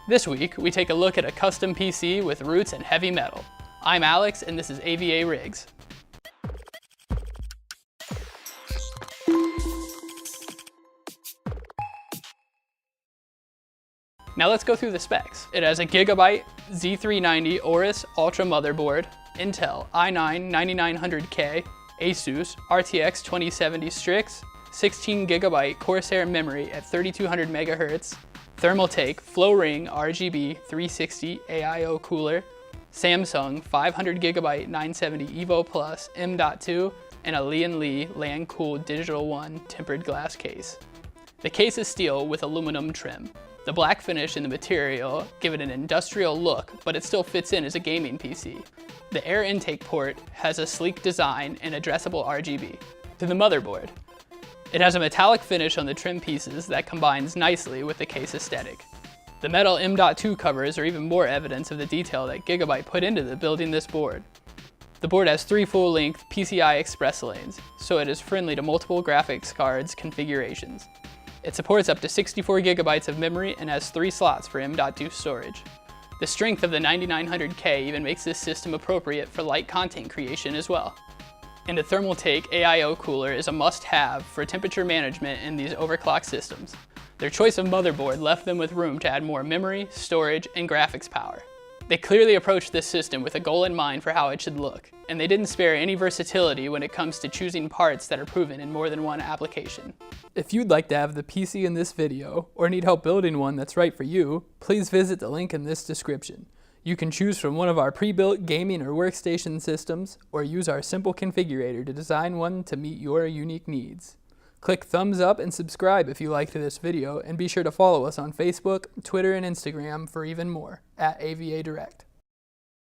This week, we take a look at a custom PC with roots in heavy metal. I'm Alex, and this is AVARigs. Now let's go through the specs. It has a Gigabyte Z390 Aorus Ultra motherboard, Intel i9-9900K, ASUS RTX 2070 Strix, 16 GB Corsair memory at 3200 MHz, Thermaltake Flow-Ring RGB 360 AIO cooler, Samsung 500 GB 970 Evo Plus M.2, and a Lian Li Lancool One tempered glass case. The case is steel with aluminum trim. The black finish in the material give it an industrial look, but it still fits in as a gaming PC. The air intake port has a sleek design and addressable RGB. To the motherboard. It has a metallic finish on the trim pieces that combines nicely with the case aesthetic. The metal M.2 covers are even more evidence of the detail that Gigabyte put into building this board. The board has 3 full-length PCI Express lanes, so it is friendly to multiple graphics cards configurations. It supports up to 64 GB of memory and has 3 slots for M.2 storage. The strength of the 9900K even makes this system appropriate for light content creation as well. And a Thermaltake AIO cooler is a must-have for temperature management in these overclocked systems. Their choice of motherboard left them with room to add more memory, storage, and graphics power. They clearly approached this system with a goal in mind for how it should look, and they didn't spare any versatility when it comes to choosing parts that are proven in more than one application. If you'd like to have the PC in this video, or need help building one that's right for you, please visit the link in this description. You can choose from one of our pre-built gaming or workstation systems, or use our simple configurator to design one to meet your unique needs. Click thumbs up and subscribe if you liked this video, and be sure to follow us on Facebook, Twitter, and Instagram for even more, @AVADirect.